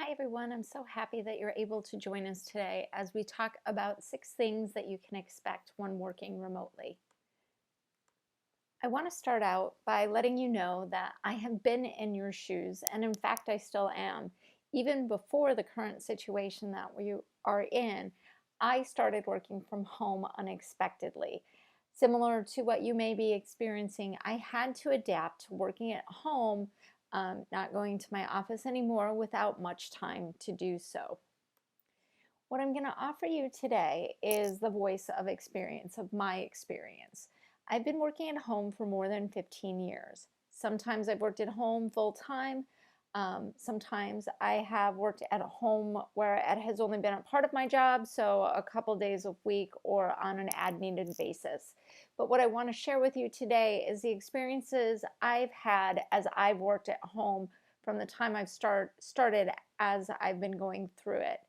Hi everyone, I'm so happy that you're able to join us today as we talk about 6 things that you can expect when working remotely. I want to start out by letting you know that I have been in your shoes, and in fact I still am. Even before the current situation that we are in, I started working from home unexpectedly. Similar to what you may be experiencing, I had to adapt to working at home, not going to my office anymore without much time to do so. What I'm going to offer you today is the voice of experience, of my experience. I've been working at home for more than 15 years. Sometimes I've worked at home full time. Sometimes I have worked at a home where it has only been a part of my job, so a couple days a week or on an as-needed basis. But what I want to share with you today is the experiences I've had as I've worked at home from the time I've started as I've been going through it.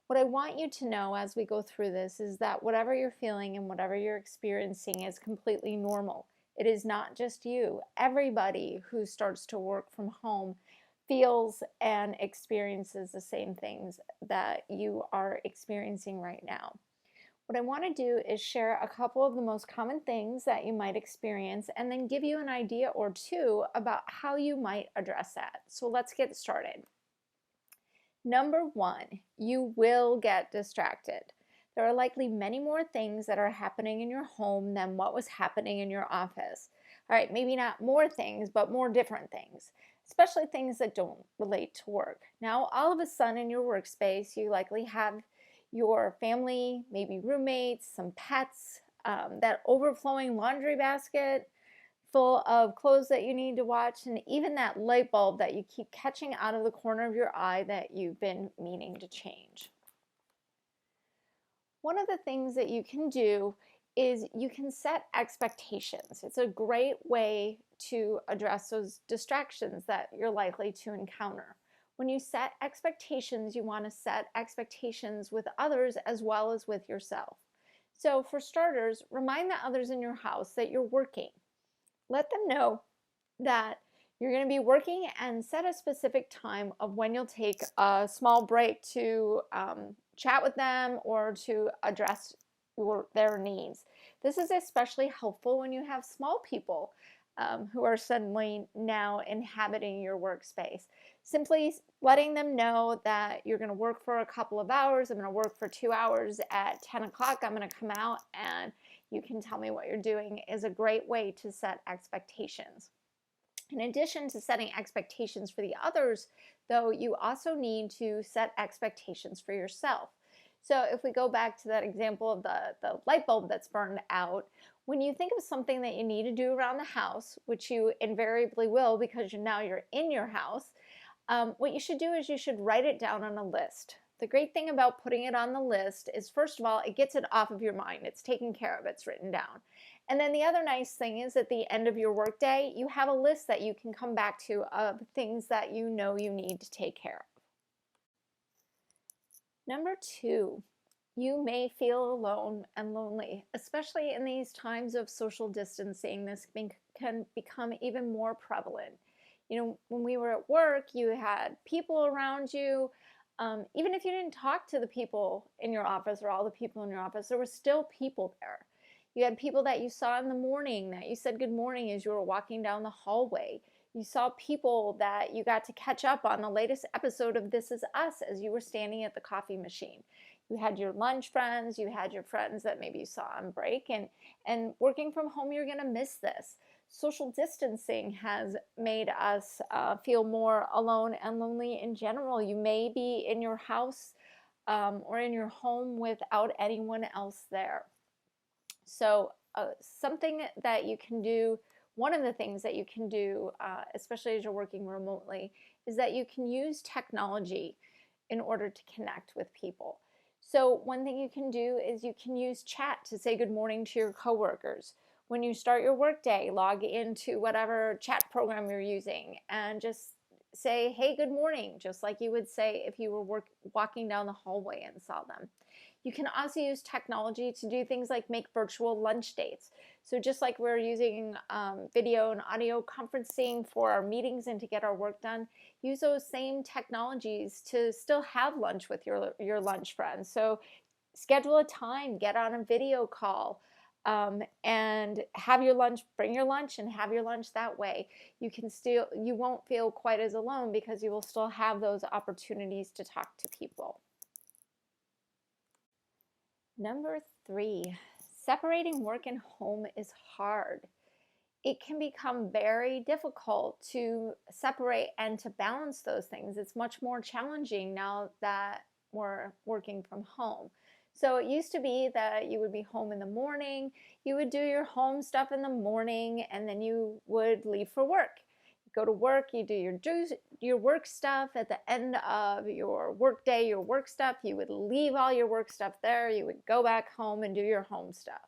What I want you to know as we go through this is that whatever you're feeling and whatever you're experiencing is completely normal. It is not just you. Everybody who starts to work from home feels and experiences the same things that you are experiencing right now. What I want to do is share a couple of the most common things that you might experience and then give you an idea or two about how you might address that. So let's get started. Number 1, you will get distracted. There are likely many more things that are happening in your home than what was happening in your office. All right, maybe not more things, but more different things, especially things that don't relate to work. Now, all of a sudden in your workspace, you likely have your family, maybe roommates, some pets, that overflowing laundry basket, full of clothes that you need to watch, and even that light bulb that you keep catching out of the corner of your eye that you've been meaning to change. One of the things that you can do is you can set expectations. It's a great way to address those distractions that you're likely to encounter. When you set expectations, you want to set expectations with others as well as with yourself. So for starters, remind the others in your house that you're working. Let them know that you're going to be working and set a specific time of when you'll take a small break to chat with them or to address their needs. This is especially helpful when you have small people who are suddenly now inhabiting your workspace. Simply letting them know that you're going to work for a couple of hours. I'm going to work for 2 hours at 10 o'clock. I'm going to come out and you can tell me what you're doing is a great way to set expectations. In addition to setting expectations for the others, though, you also need to set expectations for yourself. So if we go back to that example of the light bulb that's burned out, when you think of something that you need to do around the house, which you invariably will because now you're in your house, what you should do is you should write it down on a list. The great thing about putting it on the list is, first of all, it gets it off of your mind. It's taken care of. It's written down. And then the other nice thing is at the end of your workday, you have a list that you can come back to of things that you know you need to take care of. Number 2, you may feel alone and lonely, especially in these times of social distancing. This can become even more prevalent. You know, when we were at work, you had people around you. Even if you didn't talk to the people in your office or all the people in your office, there were still people there. You had people that you saw in the morning that you said good morning as you were walking down the hallway. You saw people that you got to catch up on the latest episode of This Is Us as you were standing at the coffee machine. You had your lunch friends, you had your friends that maybe you saw on break, and working from home, you're going to miss this. Social distancing has made us feel more alone and lonely in general. You may be in your house or in your home without anyone else there. So something that you can do, one of the things that you can do, especially as you're working remotely, is that you can use technology in order to connect with people. So one thing you can do is you can use chat to say good morning to your coworkers. When you start your workday, log into whatever chat program you're using and just say, hey, good morning, just like you would say if you were walking down the hallway and saw them. You can also use technology to do things like make virtual lunch dates. So just like we're using video and audio conferencing for our meetings and to get our work done, use those same technologies to still have lunch with your lunch friends. So schedule a time, get on a video call, and have your lunch, bring your lunch and have your lunch that way. You won't feel quite as alone because you will still have those opportunities to talk to people. Number 3, separating work and home is hard. It can become very difficult to separate and to balance those things. It's much more challenging now that we're working from home. So it used to be that you would be home in the morning, you would do your home stuff in the morning, and then you would leave for work. Go to work, you do your work stuff. At the end of your work day, your work stuff, you would leave all your work stuff there. You would go back home and do your home stuff.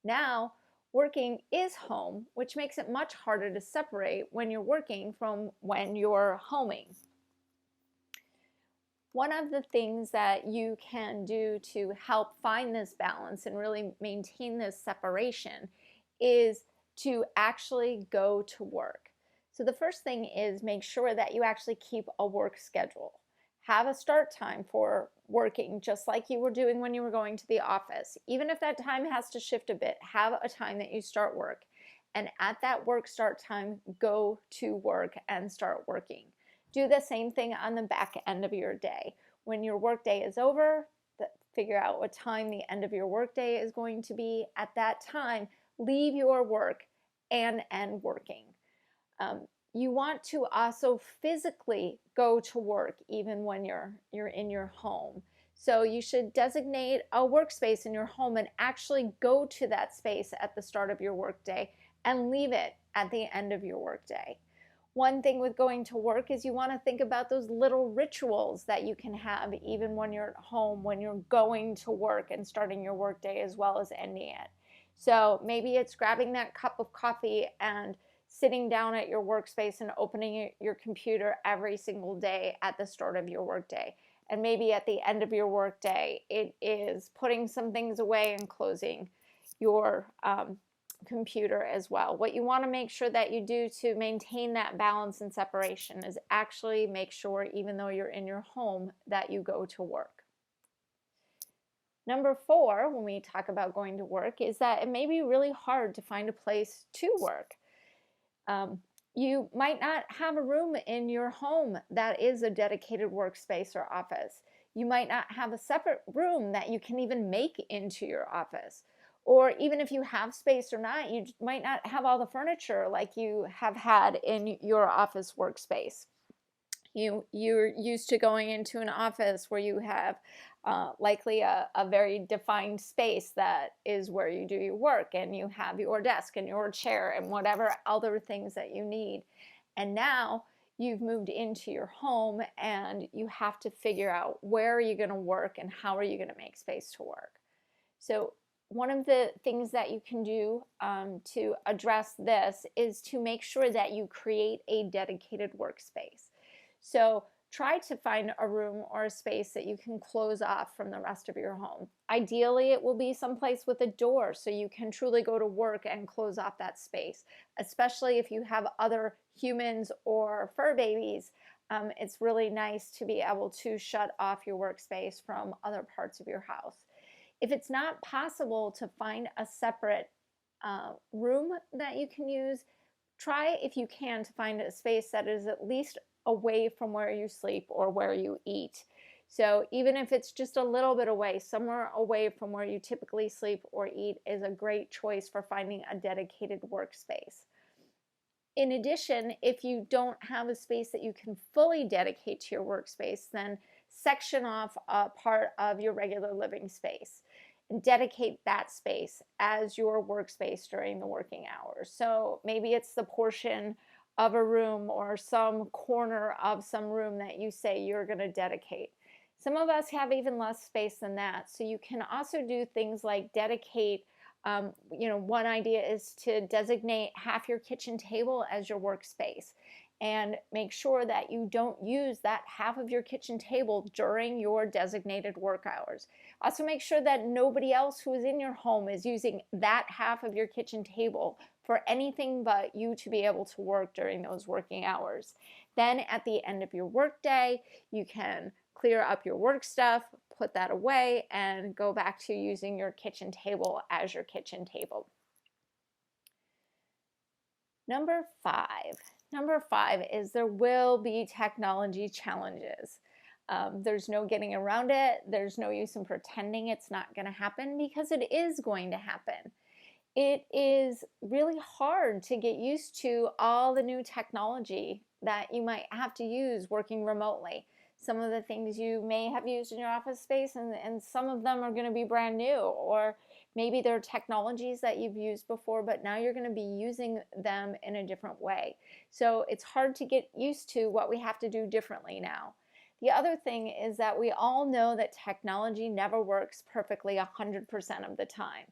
Now, working is home, which makes it much harder to separate when you're working from when you're homing. One of the things that you can do to help find this balance and really maintain this separation is to actually go to work. So the first thing is make sure that you actually keep a work schedule. Have a start time for working just like you were doing when you were going to the office. Even if that time has to shift a bit, have a time that you start work. And at that work start time, go to work and start working. Do the same thing on the back end of your day. When your work day is over, figure out what time the end of your work day is going to be. At that time, leave your work and end working. You want to also physically go to work even when you're in your home. So you should designate a workspace in your home and actually go to that space at the start of your workday and leave it at the end of your workday. One thing with going to work is you want to think about those little rituals that you can have even when you're at home, when you're going to work and starting your workday as well as ending it. So maybe it's grabbing that cup of coffee and sitting down at your workspace and opening your computer every single day at the start of your workday. And maybe at the end of your workday, it is putting some things away and closing your computer as well. What you want to make sure that you do to maintain that balance and separation is actually make sure, even though you're in your home, that you go to work. Number 4, when we talk about going to work, is that it may be really hard to find a place to work. You might not have a room in your home that is a dedicated workspace or office. You might not have a separate room that you can even make into your office. Or even if you have space or not, you might not have all the furniture like you have had in your office workspace. You're used to going into an office where you have likely a very defined space that is where you do your work, and you have your desk and your chair and whatever other things that you need. And now you've moved into your home and you have to figure out where are you going to work and how are you going to make space to work. So one of the things that you can do to address this is to make sure that you create a dedicated workspace. So try to find a room or a space that you can close off from the rest of your home. Ideally, it will be someplace with a door so you can truly go to work and close off that space, especially if you have other humans or fur babies. It's really nice to be able to shut off your workspace from other parts of your house. If it's not possible to find a separate room that you can use, try, if you can, to find a space that is at least away from where you sleep or where you eat. So even if it's just a little bit away, somewhere away from where you typically sleep or eat is a great choice for finding a dedicated workspace. In addition, if you don't have a space that you can fully dedicate to your workspace, then section off a part of your regular living space and dedicate that space as your workspace during the working hours. So maybe it's the portion of a room or some corner of some room that you say you're going to dedicate. Some of us have even less space than that. So you can also do things like dedicate, one idea is to designate half your kitchen table as your workspace. and make sure that you don't use that half of your kitchen table during your designated work hours. Also make sure that nobody else who is in your home is using that half of your kitchen table for anything but you to be able to work during those working hours. Then at the end of your workday, you can clear up your work stuff, put that away, and go back to using your kitchen table as your kitchen table. Number five is there will be technology challenges. There's no getting around it. There's no use in pretending it's not going to happen, because it is going to happen. It is really hard to get used to all the new technology that you might have to use working remotely. Some of the things you may have used in your office space, and some of them are going to be brand new, or maybe they're technologies that you've used before, but now you're going to be using them in a different way. So it's hard to get used to what we have to do differently now. The other thing is that we all know that technology never works perfectly 100% of the time.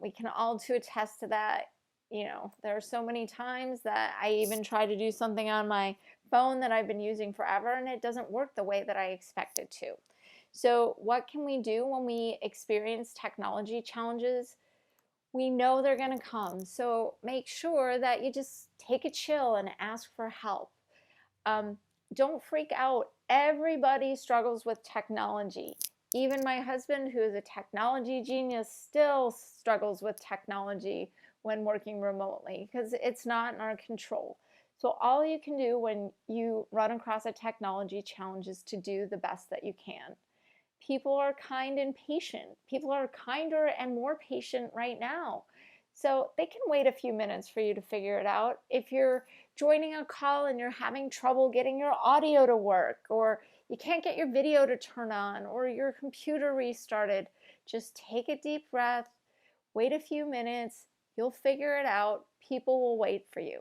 We can all to attest to that. There are so many times that I even try to do something on my phone that I've been using forever, and it doesn't work the way that I expect it to. So what can we do when we experience technology challenges? We know they're going to come, so make sure that you just take a chill and ask for help. Don't freak out. Everybody struggles with technology. Even my husband, who is a technology genius, still struggles with technology when working remotely, because it's not in our control. So all you can do when you run across a technology challenge is to do the best that you can. People are kind and patient. People are kinder and more patient right now. So they can wait a few minutes for you to figure it out. If you're joining a call and you're having trouble getting your audio to work, or you can't get your video to turn on, or your computer restarted, just take a deep breath, wait a few minutes, you'll figure it out. People will wait for you.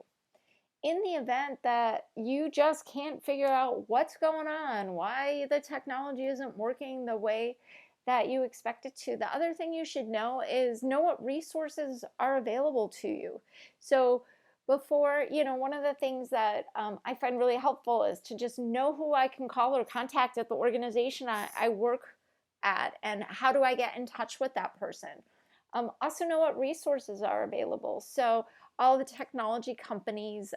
In the event that you just can't figure out what's going on, why the technology isn't working the way that you expect it to, the other thing you should know is know what resources are available to you. So before, one of the things that I find really helpful is to just know who I can call or contact at the organization I work at, and how do I get in touch with that person. Also know what resources are available. So all the technology companies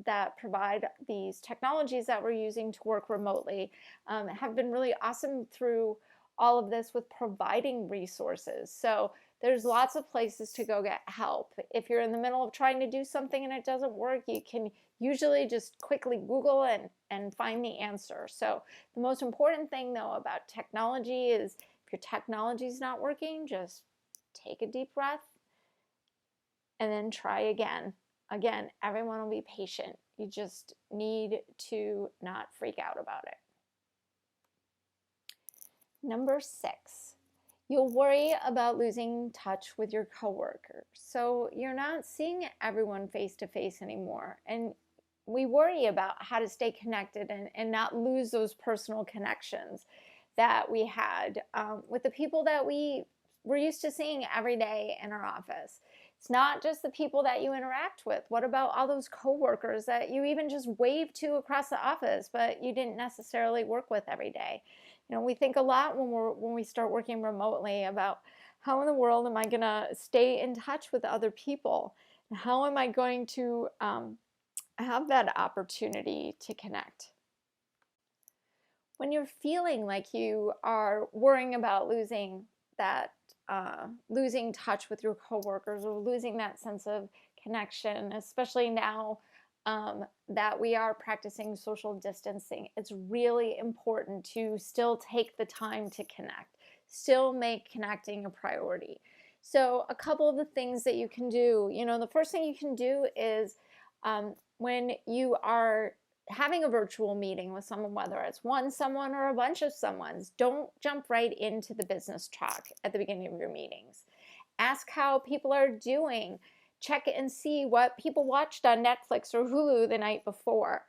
that provide these technologies that we're using to work remotely have been really awesome through all of this with providing resources. So there's lots of places to go get help. If you're in the middle of trying to do something and it doesn't work, you can usually just quickly Google and find the answer. So the most important thing, though, about technology is if your technology is not working, just take a deep breath and then try again. Again, everyone will be patient. You just need to not freak out about it. Number 6, you'll worry about losing touch with your coworkers. So you're not seeing everyone face to face anymore. And we worry about how to stay connected and not lose those personal connections that we had with the people that we're used to seeing every day in our office. It's not just the people that you interact with. What about all those coworkers that you even just wave to across the office, but you didn't necessarily work with every day? We think a lot when we start working remotely about how in the world am I going to stay in touch with other people? And how am I going to have that opportunity to connect? When you're feeling like you are worrying about losing touch with your coworkers, or losing that sense of connection, especially now that we are practicing social distancing, it's really important to still take the time to connect, still make connecting a priority. So a couple of the things that you can do, the first thing you can do is when you are having a virtual meeting with someone, whether it's someone or a bunch of someones, don't jump right into the business talk at the beginning of your meetings. Ask how people are doing. Check and see what people watched on Netflix or Hulu the night before.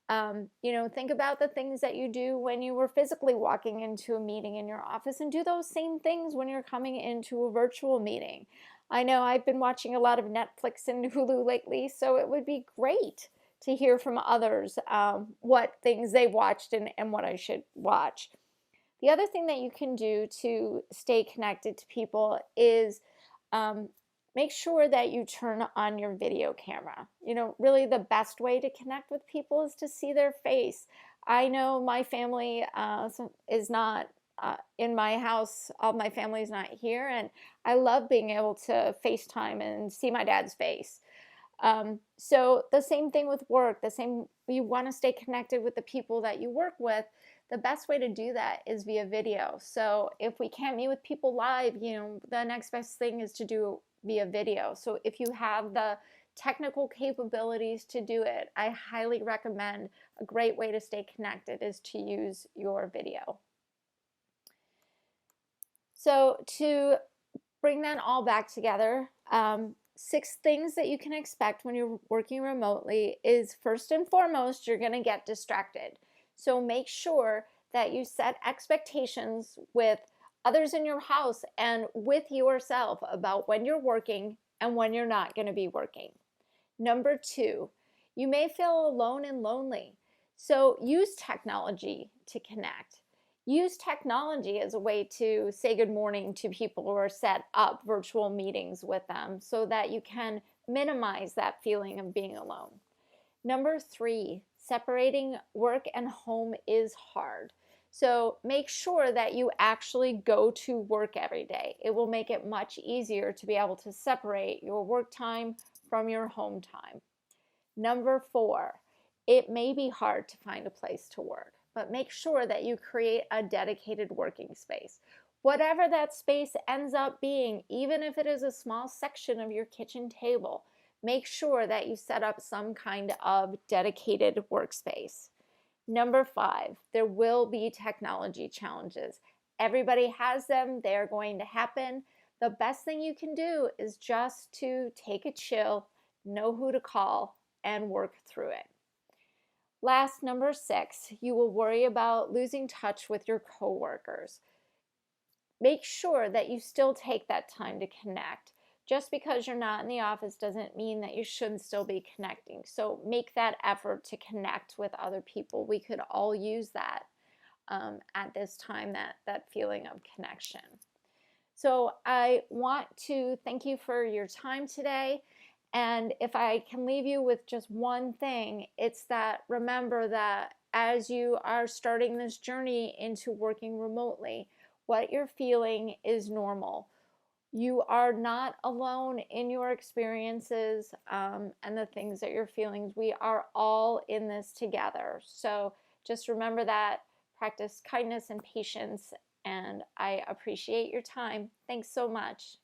Think about the things that you do when you were physically walking into a meeting in your office, and do those same things when you're coming into a virtual meeting. I know I've been watching a lot of Netflix and Hulu lately, so it would be great to hear from others what things they watched and what I should watch. The other thing that you can do to stay connected to people is make sure that you turn on your video camera. You know, really the best way to connect with people is to see their face. I know my family is not in my house. All my family is not here, and I love being able to FaceTime and see my dad's face. So the same thing with work, you want to stay connected with the people that you work with. The best way to do that is via video. So if we can't meet with people live, you know, the next best thing is to do via video. So if you have the technical capabilities to do it, I highly recommend a great way to stay connected is to use your video. So to bring that all back together, 6 things that you can expect when you're working remotely is, first and foremost, you're going to get distracted. So make sure that you set expectations with others in your house and with yourself about when you're working and when you're not going to be working. Number 2, you may feel alone and lonely. So use technology to connect. Use technology as a way to say good morning to people or set up virtual meetings with them so that you can minimize that feeling of being alone. Number 3, separating work and home is hard. So make sure that you actually go to work every day. It will make it much easier to be able to separate your work time from your home time. Number 4, it may be hard to find a place to work, but make sure that you create a dedicated working space. Whatever that space ends up being, even if it is a small section of your kitchen table, make sure that you set up some kind of dedicated workspace. Number 5, there will be technology challenges. Everybody has them. They're going to happen. The best thing you can do is just to take a chill, know who to call, and work through it. Last, number 6, you will worry about losing touch with your coworkers. Make sure that you still take that time to connect. Just because you're not in the office doesn't mean that you shouldn't still be connecting. So make that effort to connect with other people. We could all use that at this time, that feeling of connection. So I want to thank you for your time today. And if I can leave you with just one thing, it's that remember that as you are starting this journey into working remotely, what you're feeling is normal. You are not alone in your experiences and the things that you're feeling. We are all in this together. So just remember that, practice kindness and patience, and I appreciate your time. Thanks so much.